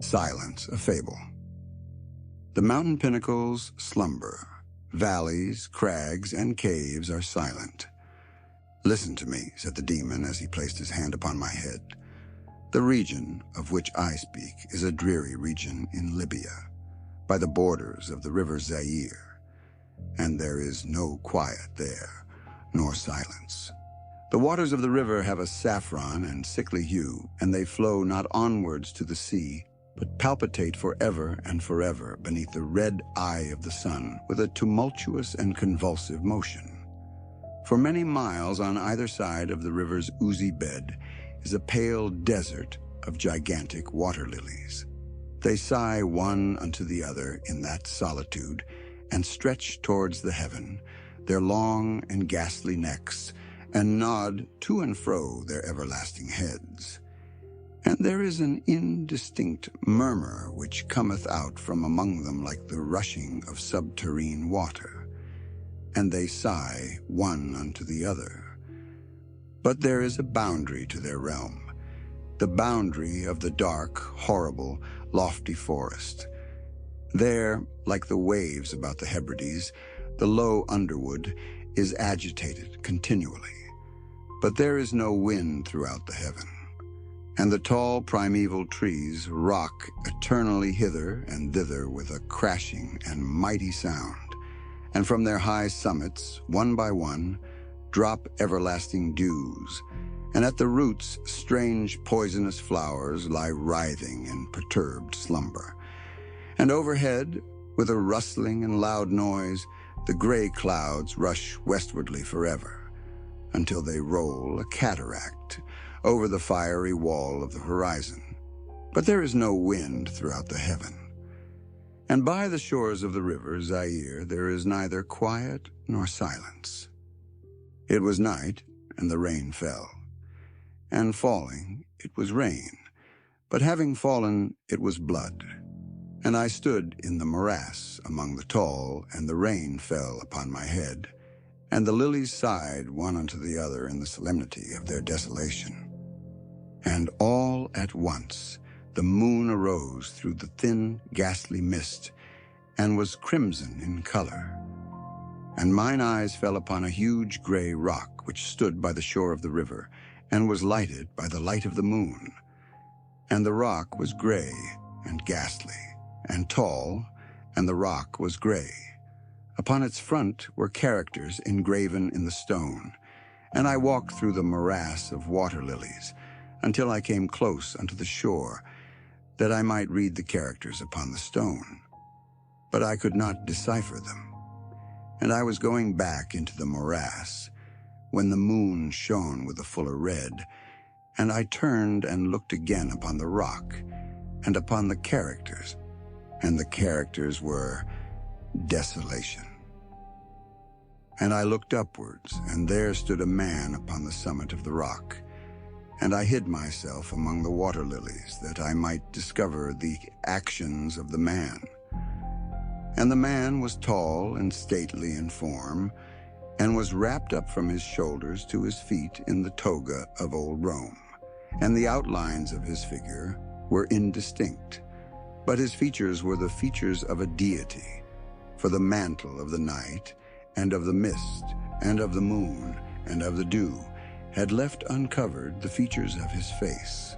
Silence, a fable. The mountain pinnacles slumber. Valleys, crags, and caves are silent. "Listen to me," said the demon as he placed his hand upon my head. "The region of which I speak is a dreary region in Libya, by the borders of the river Zaire, and there is no quiet there, nor silence. The waters of the river have a saffron and sickly hue, and they flow not onwards to the sea, but palpitate forever and forever beneath the red eye of the sun with a tumultuous and convulsive motion. For many miles on either side of the river's oozy bed is a pale desert of gigantic water lilies. They sigh one unto the other in that solitude and stretch towards the heaven, their long and ghastly necks, and nod to and fro their everlasting heads. And there is an indistinct murmur which cometh out from among them like the rushing of subterrene water, and they sigh one unto the other. But there is a boundary to their realm, the boundary of the dark, horrible, lofty forest. There, like the waves about the Hebrides, the low underwood is agitated continually. But there is no wind throughout the heaven, and the tall primeval trees rock eternally hither and thither with a crashing and mighty sound, and from their high summits, one by one, drop everlasting dews, and at the roots strange poisonous flowers lie writhing in perturbed slumber. And overhead, with a rustling and loud noise, the gray clouds rush westwardly forever, until they roll a cataract over the fiery wall of the horizon. But there is no wind throughout the heaven. And by the shores of the river Zaire there is neither quiet nor silence. It was night, and the rain fell. And falling, it was rain. But having fallen, it was blood. And I stood in the morass among the tall, and the rain fell upon my head, and the lilies sighed one unto the other in the solemnity of their desolation. And all at once the moon arose through the thin, ghastly mist, and was crimson in color. And mine eyes fell upon a huge gray rock which stood by the shore of the river, and was lighted by the light of the moon. And the rock was gray and ghastly, and tall, and the rock was gray. Upon its front were characters engraven in the stone, and I walked through the morass of water lilies, until I came close unto the shore, that I might read the characters upon the stone. But I could not decipher them. And I was going back into the morass, when the moon shone with a fuller red, and I turned and looked again upon the rock, and upon the characters, and the characters were desolation. And I looked upwards, and there stood a man upon the summit of the rock, and I hid myself among the water lilies, that I might discover the actions of the man. And the man was tall and stately in form, and was wrapped up from his shoulders to his feet in the toga of old Rome, and the outlines of his figure were indistinct, but his features were the features of a deity, for the mantle of the night, and of the mist, and of the moon, and of the dew, had left uncovered the features of his face.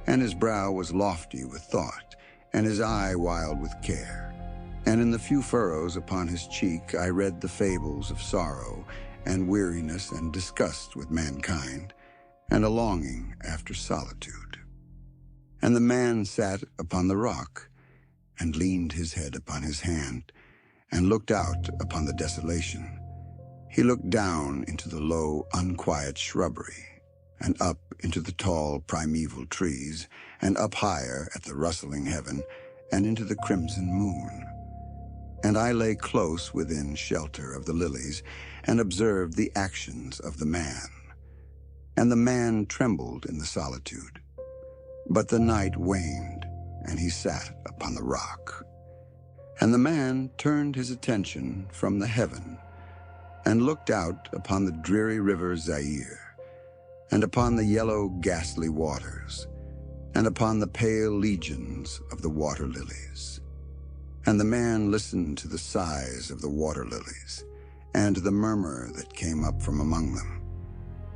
And his brow was lofty with thought, and his eye wild with care. And in the few furrows upon his cheek I read the fables of sorrow, and weariness, and disgust with mankind, and a longing after solitude. And the man sat upon the rock, and leaned his head upon his hand, and looked out upon the desolation. He looked down into the low, unquiet shrubbery, and up into the tall, primeval trees, and up higher at the rustling heaven, and into the crimson moon. And I lay close within shelter of the lilies, and observed the actions of the man. And the man trembled in the solitude. But the night waned, and he sat upon the rock. And the man turned his attention from the heaven, and looked out upon the dreary river Zaire, and upon the yellow, ghastly waters. and upon the pale legions of the water lilies. And the man listened to the sighs of the water lilies, and the murmur that came up from among them.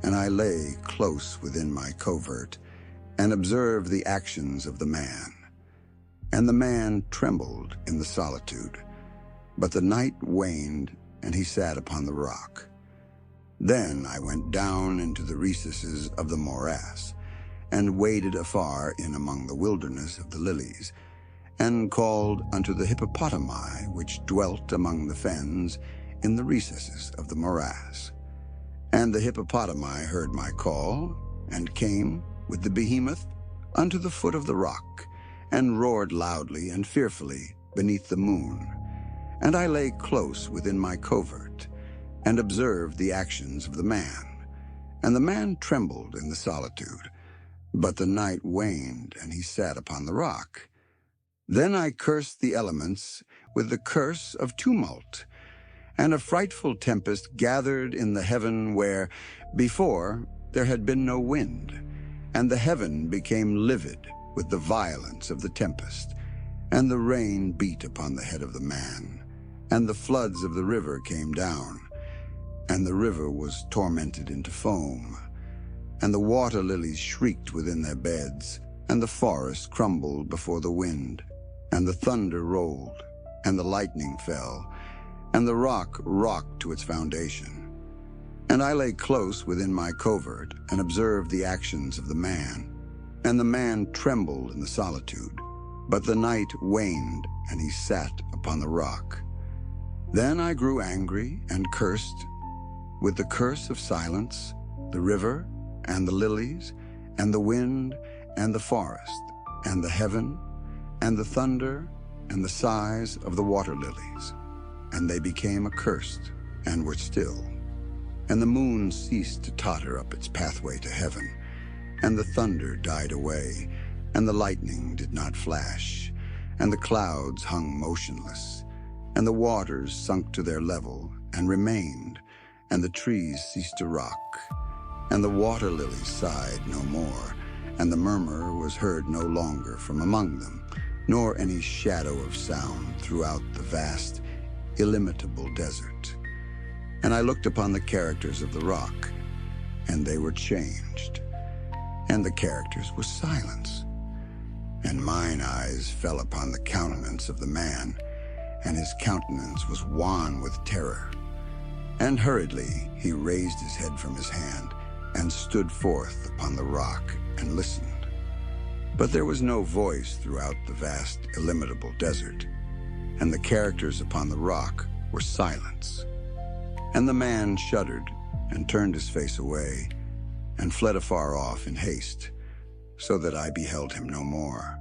And I lay close within my covert, and observed the actions of the man. And the man trembled in the solitude, but the night waned, and he sat upon the rock. Then I went down into the recesses of the morass, and waded afar in among the wilderness of the lilies, and called unto the hippopotami which dwelt among the fens in the recesses of the morass. And the hippopotami heard my call, and came with the behemoth unto the foot of the rock, and roared loudly and fearfully beneath the moon. And I lay close within my covert, and observed the actions of the man. And the man trembled in the solitude, but the night waned, and he sat upon the rock. Then I cursed the elements with the curse of tumult, and a frightful tempest gathered in the heaven where before there had been no wind, and the heaven became livid with the violence of the tempest, and the rain beat upon the head of the man, and the floods of the river came down, and the river was tormented into foam, and the water lilies shrieked within their beds, and the forest crumbled before the wind, and the thunder rolled, and the lightning fell, and the rock rocked to its foundation. And I lay close within my covert, and observed the actions of the man. And the man trembled in the solitude, but the night waned, and he sat upon the rock. Then I grew angry, and cursed with the curse of silence the river, and the lilies, and the wind, and the forest, and the heaven, and the thunder, and the sighs of the water lilies. And they became accursed, and were still. And the moon ceased to totter up its pathway to heaven, and the thunder died away, and the lightning did not flash, and the clouds hung motionless, and the waters sunk to their level, and remained, and the trees ceased to rock, and the water lilies sighed no more, and the murmur was heard no longer from among them, nor any shadow of sound throughout the vast, illimitable desert. And I looked upon the characters of the rock, and they were changed, and the characters was silence. And mine eyes fell upon the countenance of the man, and his countenance was wan with terror. And hurriedly he raised his head from his hand, and stood forth upon the rock, and listened. But there was no voice throughout the vast, illimitable desert, and the characters upon the rock were silence. And the man shuddered, and turned his face away, and fled afar off in haste, so that I beheld him no more.